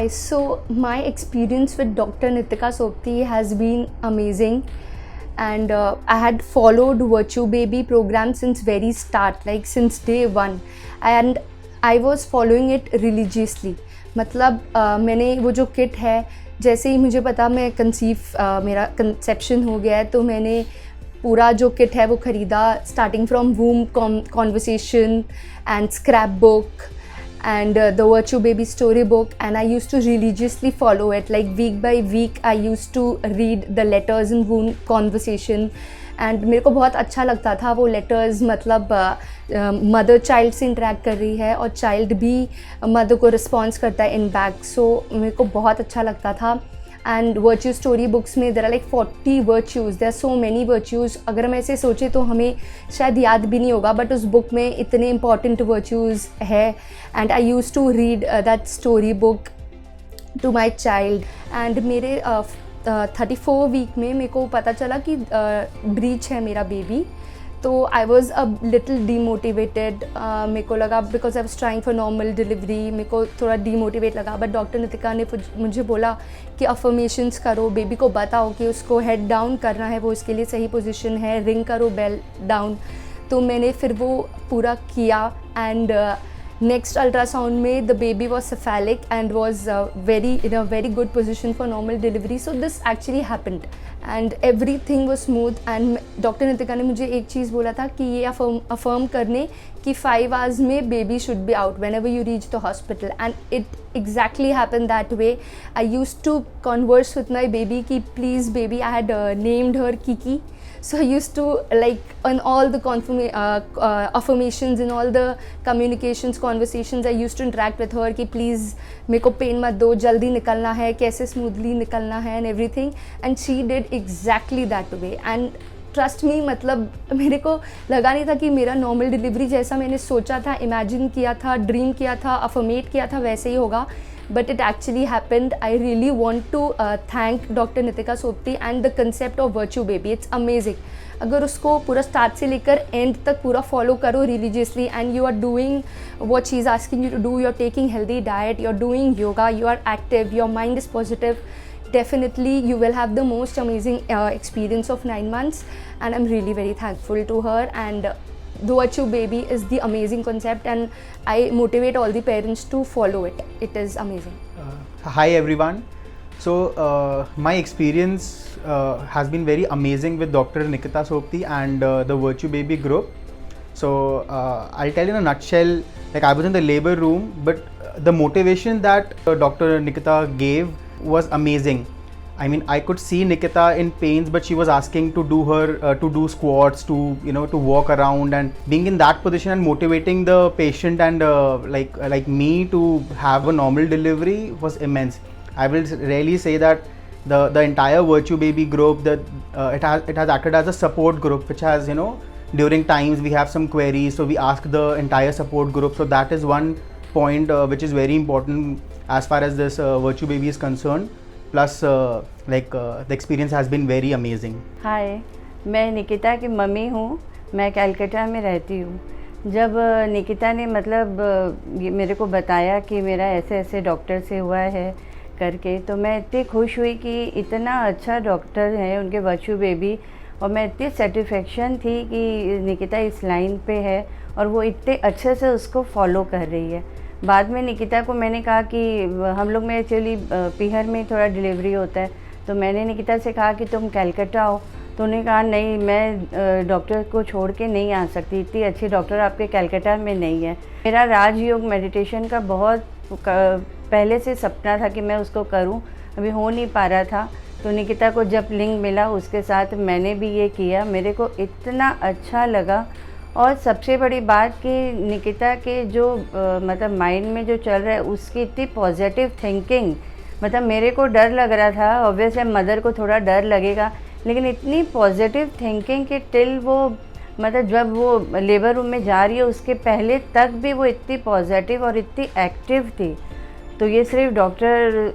Hi, so my experience with Dr. Nitika Sopti has been amazing, and I had followed Virtue Baby program since very start, like since day one, and I was following it religiously. मतलब मैंने वो जो kit है, जैसे ही मुझे पता मैं मेरा कंसेप्शन हो गया है, तो मैंने पूरा जो किट है वो ख़रीदा, starting from womb conversation and scrap book and the Virtue Baby storybook, and I used to religiously follow it. Like week by week I used to read the letters in Woon conversation, and मेरे को बहुत अच्छा लगता था वो letters. मतलब mother child से interact कर रही है और चाइल्ड भी मदर को रिस्पॉन्स करता है इन बैक, सो मेरे को बहुत अच्छा लगता था. एंड वर्च्यू स्टोरी बुक्स में there are like 40 virtues, there are so many virtues. अगर हम ऐसे सोचें तो हमें शायद याद भी नहीं होगा, बट उस बुक में इतने इंपॉर्टेंट वर्च्यूज़ है. And I use to read that story book to my child. And मेरे 34 वीक में मेरे को पता चला कि ब्रीच है मेरा बेबी. तो I was a little demotivated. मेरे को लगा, because I was trying for normal delivery, मेरे को थोड़ा डीमोटिवेट लगा. बट डॉक्टर नितिका ने मुझे बोला कि अफर्मेशंस करो, बेबी को बताओ कि उसको हेड डाउन करना है, वो इसके लिए सही पोजीशन है, रिंग करो बेल डाउन. तो मैंने फिर वो पूरा किया. एंड नेक्स्ट अल्ट्रासाउंड में the baby was cephalic and was in a very good position for normal delivery. So this actually happened and every thing was smooth. And doctor Nitika ने मुझे एक चीज़ बोला था कि ये अफर्म करने कि 5 आवर्स में baby should be out whenever you reach the hospital. And it exactly happen that way. I use to converse with my baby कि please baby, I had named her Kiki. So I used to, like, on all the affirmations, in all the communications, conversations, I used to interact with her कि please मेरे को pen मत दो, जल्दी निकलना है, कैसे स्मूथली निकलना है, and everything. And she did exactly that way. And trust me, मतलब मेरे को लगा नहीं था कि मेरा नॉर्मल डिलीवरी जैसा मैंने सोचा था, इमेजिन किया था, ड्रीम किया था, अफर्मेट किया था, वैसे ही होगा. But it actually happened. I really want to thank Dr. Nitika Sopti and the concept of Virtue Baby. It's amazing. अगर उसको पूरा स्टार्ट से लेकर एंड तक पूरा फॉलो करो religiously, and you are doing what she is asking you to do, you are taking healthy diet, you are doing yoga, you are active, your mind is positive, definitely you will have the most amazing experience of 9 months. And I'm really very thankful to her. And the Virtue Baby is the amazing concept, and I motivate all the parents to follow it. It is amazing. Hi everyone. So my experience has been very amazing with Dr. Nikita Sopti and the Virtue Baby group. So I'll tell you in a nutshell, like I was in the labor room, but the motivation that Dr. Nikita gave was amazing. I mean, I could see Nikita in pains, but she was asking to do squats, to walk around, and being in that position and motivating the patient and like me to have a normal delivery was immense. I will really say that the entire Virtue Baby group, that it has acted as a support group, which has, during times we have some queries, so we ask the entire support group. So that is one point which is very important as far as this Virtue Baby is concerned. Plus the experience has been very amazing. हाय, मैं निकिता की mummy हूँ. मैं कलकत्ता में रहती हूँ. जब निकिता ने मेरे को बताया कि मेरा ऐसे ऐसे डॉक्टर से हुआ है करके, तो मैं इतनी खुश हुई कि इतना अच्छा डॉक्टर है उनके वर्च्यू बेबी, और मैं इतनी सेटिस्फेक्शन थी कि निकिता इस लाइन पे है और वो इतने अच्छे से उसको फॉलो कर रही है. बाद में निकिता को मैंने कहा कि हम लोग में एक्चुअली पीहर में थोड़ा डिलीवरी होता है, तो मैंने निकिता से कहा कि तुम कलकत्ता आओ. तो उन्होंने कहा नहीं, मैं डॉक्टर को छोड़ के नहीं आ सकती, इतनी अच्छी डॉक्टर आपके कलकत्ता में नहीं है. मेरा राजयोग मेडिटेशन का बहुत पहले से सपना था कि मैं उसको करूं, अभी हो नहीं पा रहा था. तो निकिता को जब लिंक मिला उसके साथ मैंने भी ये किया, मेरे को इतना अच्छा लगा. और सबसे बड़ी बात कि निकिता के जो मतलब माइंड में जो चल रहा है उसकी इतनी पॉजिटिव थिंकिंग, मतलब मेरे को डर लग रहा था, ऑब्वियसली मदर को थोड़ा डर लगेगा, लेकिन इतनी पॉजिटिव थिंकिंग कि टिल वो मतलब जब वो लेबर रूम में जा रही है उसके पहले तक भी वो इतनी पॉजिटिव और इतनी एक्टिव थी. तो ये सिर्फ डॉक्टर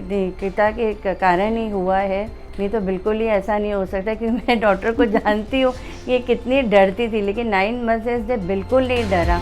निकिता के कारण ही हुआ है, नहीं तो बिल्कुल ही ऐसा नहीं हो सकता. क्योंकि मैं डॉक्टर को जानती हूँ ये कितनी डरती थी, लेकिन 9 मंथ्स से बिल्कुल नहीं डरा.